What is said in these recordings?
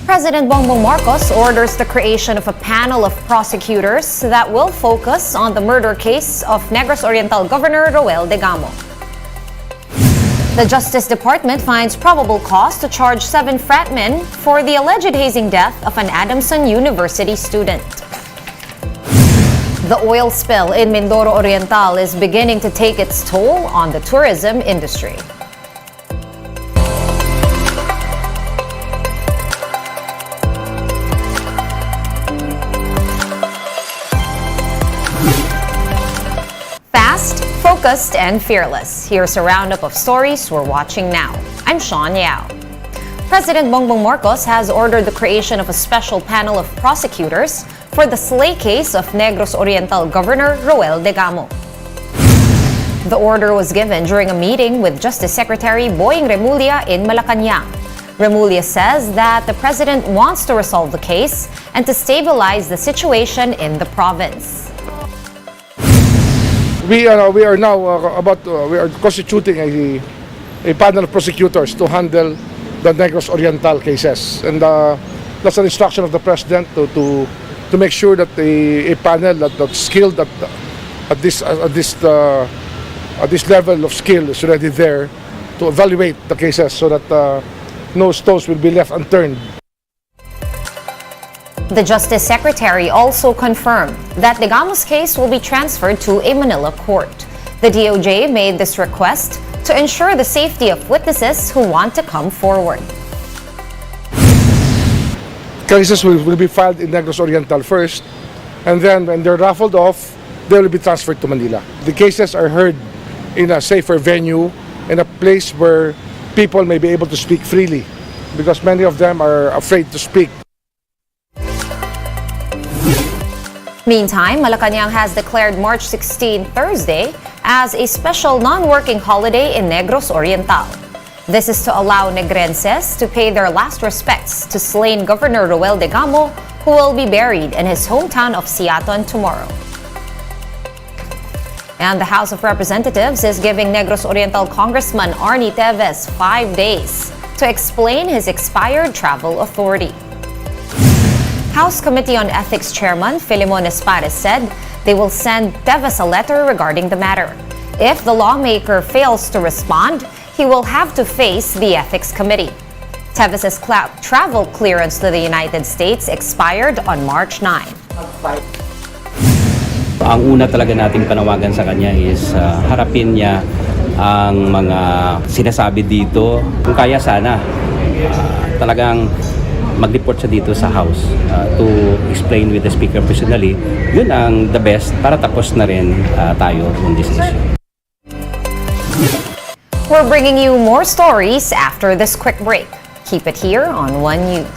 President Bongbong Marcos orders the creation of a panel of prosecutors that will focus on the murder case of Negros Oriental Governor Roel DEGAMO. The Justice Department finds probable cause to charge 7 fratmen for the alleged hazing death of an Adamson University student. The oil spill in Mindoro Oriental is beginning to take its toll on the tourism industry. Fast, focused, and fearless. Here's a roundup of stories we're watching now. I'm Sean Yao. President Bongbong Marcos has ordered the creation of a special panel of prosecutors for the slay case of Negros Oriental Governor Roel DEGAMO. The order was given during a meeting with Justice Secretary Boying Remulla in Malacanang. Remulla says that the president wants to resolve the case and to stabilize the situation in the province. We are now we are constituting a panel of prosecutors to handle the Negros Oriental cases, and that's an instruction of the president to make sure that a panel that's skilled at this level of skill is already there to evaluate the cases so that no stones will be left unturned. The Justice Secretary also confirmed that DEGAMO's case will be transferred to a Manila court. The DOJ made this request to ensure the safety of witnesses who want to come forward. Cases will be filed in Negros Oriental first, and then when they're raffled off, they will be transferred to Manila. The cases are heard in a safer venue, in a place where people may be able to speak freely, because many of them are afraid to speak. Meantime, Malacanang has declared March 16, Thursday, as a special non-working holiday in Negros Oriental. This is to allow Negrenses to pay their last respects to slain Governor Roel DEGAMO, who will be buried in his hometown of Siaton tomorrow. And the House of Representatives is giving Negros Oriental Congressman Arnie Teves 5 days to explain his expired travel authority. House Committee on Ethics Chairman Filimon Espares said they will send Teves a letter regarding the matter. If the lawmaker fails to respond, he will have to face the Ethics Committee. Teves' travel clearance to the United States expired on March 9. Ang una talaga nating panawagan sa kanya is harapin niya ang mga sinasabi dito. Kung kaya sana, talagang mag-report siya dito sa House to explain with the Speaker personally. Yun ang the best para tapos na rin tayo on this issue. We're bringing you more stories after this quick break. Keep it here on One News.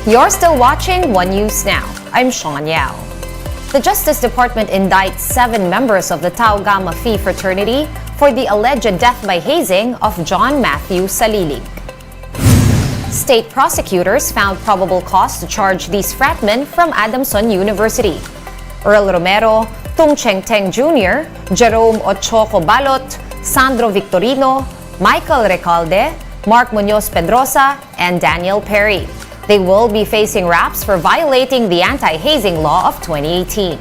You're still watching One News Now. I'm Sean Yao. The Justice Department indicts 7 members of the Tau Gamma Phi fraternity for the alleged death by hazing of John Matthew Salilig. State prosecutors found probable cause to charge these fratmen from Adamson University. Earl Romero, Tung Cheng Teng Jr., Jerome Ochoco Balot, Sandro Victorino, Michael Recalde, Mark Munoz Pedrosa, and Daniel Perry. They will be facing raps for violating the anti-hazing law of 2018.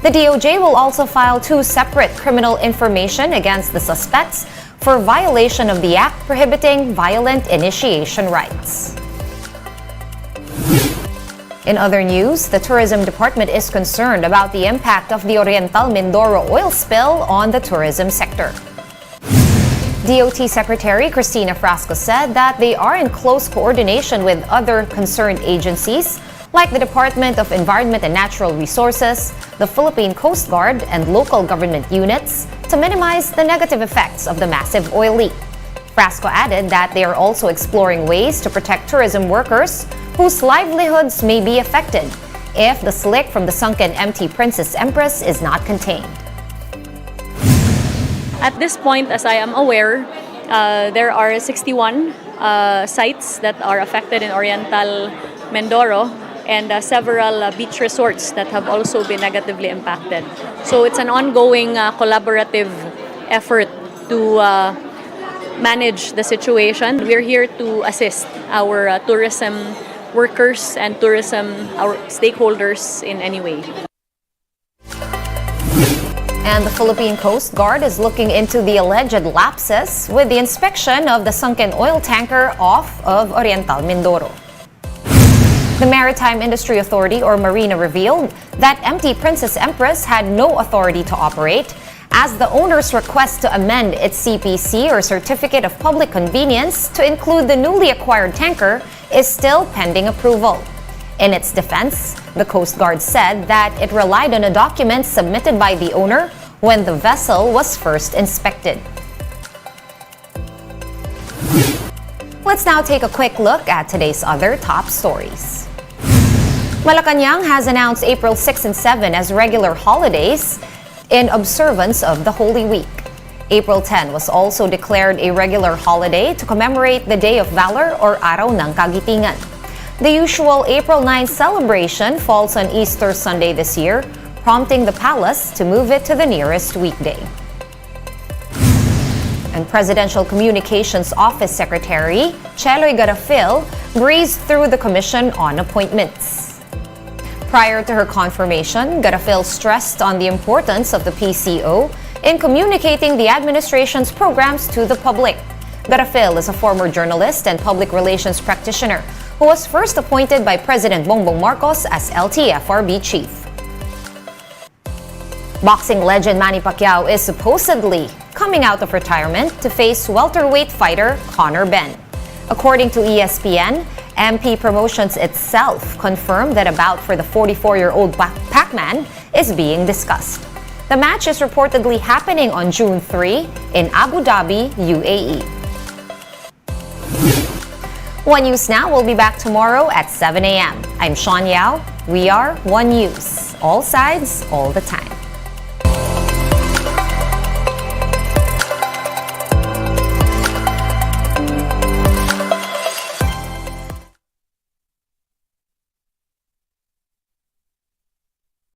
The DOJ will also file 2 separate criminal information against the suspects for violation of the act prohibiting violent initiation rights. In other news, the Tourism Department is concerned about the impact of the Oriental Mindoro oil spill on the tourism sector. DOT Secretary Cristina Frasco said that they are in close coordination with other concerned agencies like the Department of Environment and Natural Resources, the Philippine Coast Guard, and local government units to minimize the negative effects of the massive oil leak. Frasco added that they are also exploring ways to protect tourism workers whose livelihoods may be affected if the slick from the sunken MT Princess Empress is not contained. At this point, as I am aware, there are 61 sites that are affected in Oriental Mindoro and several beach resorts that have also been negatively impacted. So it's an ongoing collaborative effort to manage the situation. We're here to assist our tourism workers and our stakeholders in any way. And the Philippine Coast Guard is looking into the alleged lapses with the inspection of the sunken oil tanker off of Oriental Mindoro. The Maritime Industry Authority, or Marina, revealed that MT Princess Empress had no authority to operate, as the owner's request to amend its CPC, or Certificate of Public Convenience, to include the newly acquired tanker is still pending approval. In its defense, the Coast Guard said that it relied on a document submitted by the owner when the vessel was first inspected. Let's now take a quick look at today's other top stories. Malacanang has announced April 6 and 7 as regular holidays in observance of the Holy Week. April 10 was also declared a regular holiday to commemorate the Day of Valor, or Araw ng Kagitingan. The usual April 9 celebration falls on Easter Sunday this year, prompting the palace to move it to the nearest weekday. And Presidential Communications Office Secretary Cheloy Garafil breezed through the Commission on Appointments. Prior to her confirmation, Garafil stressed on the importance of the PCO in communicating the administration's programs to the public. Garafil is a former journalist and public relations practitioner who was first appointed by President Bongbong Marcos as LTFRB chief. Boxing legend Manny Pacquiao is supposedly coming out of retirement to face welterweight fighter Conor Benn. According to ESPN, MP Promotions itself confirmed that a bout for the 44-year-old Pac-Man is being discussed. The match is reportedly happening on June 3 in Abu Dhabi, UAE. One News Now will be back tomorrow at 7 a.m. I'm Sean Yao. We are One News. All sides, all the time.